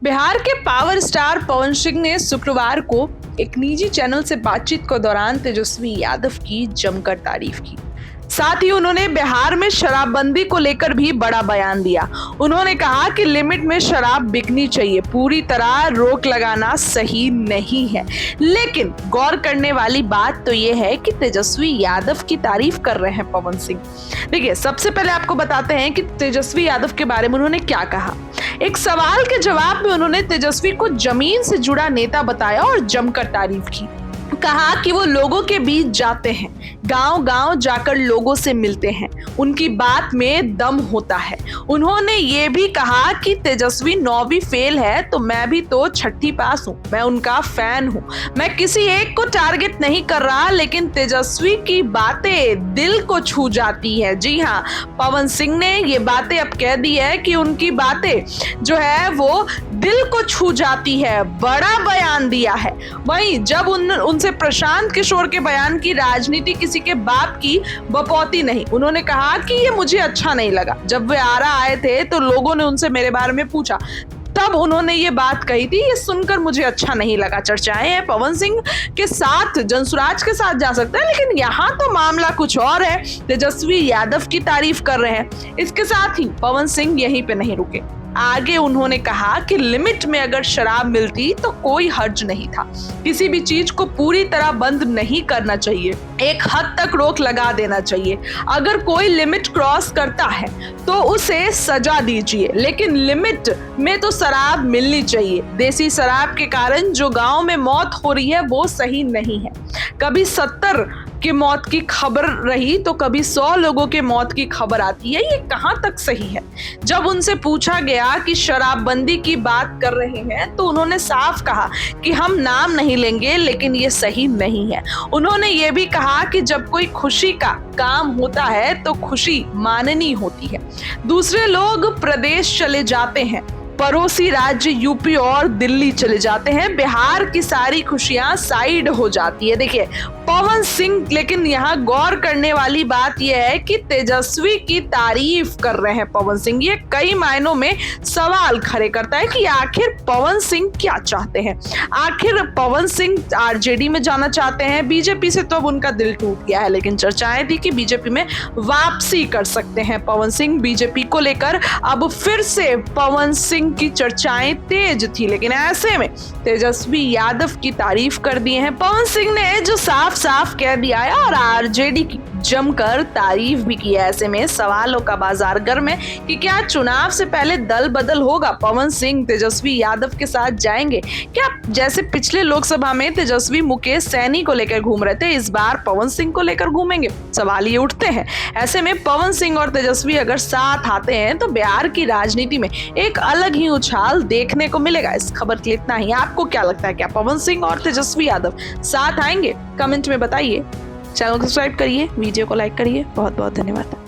बिहार के power star Pawan Singh ने शुक्रवार को एक निजी चैनल से बातचीत के दौरान तेजस्वी यादव की जमकर तारीफ की। साथ ही उन्होंने बिहार में शराबबंदी को लेकर भी बड़ा बयान दिया। उन्होंने कहा कि लिमिट में शराब बिकनी चाहिए, पूरी तरह रोक लगाना सही नहीं है। लेकिन गौर करने वाली बात तो ये है कि तेजस्वी यादव की तारीफ कर रहे हैं पवन सिंह। देखिए, सबसे पहले आपको बताते हैं कि तेजस्वी यादव के बारे में उन्होंने क्या कहा। एक सवाल के जवाब में उन्होंने तेजस्वी को जमीन से जुड़ा नेता बताया और जमकर तारीफ की। कहा कि वो लोगों के बीच जाते हैं, गांव-गांव जाकर लोगों से मिलते हैं, उनकी बात में दम होता है। उन्होंने ये भी कहा कि तेजस्वी 9वीं फेल है तो मैं भी तो 6ठी पास हूँ, मैं उनका फैन हूँ। मैं किसी एक को टारगेट नहीं कर रहा, लेकिन तेजस्वी की बातें दिल को छू जाती है। जी हाँ, पवन सिंह ने ये बातें अब कह दी है कि उनकी बातें जो है वो दिल को छू जाती है। बड़ा बयान दिया है। वहीं जब उनसे प्रशांत किशोर के बयान की राजनीति किसी के बाप की बपौती नहीं, उन्होंने कहा कि ये मुझे अच्छा नहीं लगा। जब वे आरा आए थे तो लोगों ने उनसे मेरे बारे में पूछा, तब उन्होंने ये बात कही थी, ये सुनकर मुझे अच्छा नहीं लगा। चर्चाएं हैं पवन सिंह के साथ जनसुराज के साथ जा सकता है, लेकिन यहाँ तो मामला कुछ और है। तेजस्वी यादव की तारीफ कर रहे हैं। इसके साथ ही पवन सिंह यहीं पे नहीं रुके, आगे उन्होंने कहा कि लिमिट में अगर शराब मिलती तो कोई हर्ज नहीं था। किसी भी चीज को पूरी तरह बंद नहीं करना चाहिए, एक हद तक रोक लगा देना चाहिए। अगर कोई लिमिट क्रॉस करता है तो उसे सजा दीजिए, लेकिन लिमिट में तो शराब मिलनी चाहिए। देसी शराब के कारण जो गांव में मौत हो रही है वो सही नहीं है। कभी 70 की मौत की खबर रही तो कभी 100 लोगों के मौत की खबर आती है, ये कहां तक सही है। जब उनसे पूछा गया कि शराबबंदी की बात कर रहे हैं तो उन्होंने साफ कहा कि हम नाम नहीं लेंगे, लेकिन ये सही नहीं है। उन्होंने ये भी कहा कि जब कोई खुशी का काम होता है तो खुशी माननी होती है। दूसरे लोग प्रदेश चले जाते हैं, पड़ोसी राज्य यूपी और दिल्ली चले जाते हैं, बिहार की सारी खुशियां साइड हो जाती है। देखिए पवन सिंह, लेकिन यहाँ गौर करने वाली बात यह है कि तेजस्वी की तारीफ कर रहे हैं पवन सिंह। ये कई मायनों में सवाल खड़े करता है कि आखिर पवन सिंह क्या चाहते हैं। आखिर पवन सिंह आरजेडी में जाना चाहते हैं। बीजेपी से तो अब उनका दिल टूट गया है, लेकिन चर्चाएं थी कि बीजेपी में वापसी कर सकते हैं पवन सिंह। बीजेपी को लेकर अब फिर से पवन सिंह की चर्चाएं तेज थी, लेकिन ऐसे में तेजस्वी यादव की तारीफ कर दिए हैं पवन सिंह ने, जो साफ साफ कह दिया है, और आरजेडी की जमकर तारीफ भी की है। ऐसे में सवालों का बाजार गर्म है कि क्या चुनाव से पहले दल बदल होगा। पवन सिंह तेजस्वी यादव के साथ जाएंगे क्या? जैसे पिछले लोकसभा में तेजस्वी मुकेश सैनी को लेकर घूम रहे थे, इस बार पवन सिंह को लेकर घूमेंगे? सवाल ये उठते हैं। ऐसे में पवन सिंह और तेजस्वी अगर साथ आते हैं तो बिहार की राजनीति में एक अलग ही उछाल देखने को मिलेगा। इस खबर के लिए इतना ही। आपको क्या लगता है, क्या पवन सिंह और तेजस्वी यादव साथ आएंगे? कमेंट में बताइए। चैनल को सब्सक्राइब करिए, वीडियो को लाइक करिए। बहुत बहुत धन्यवाद।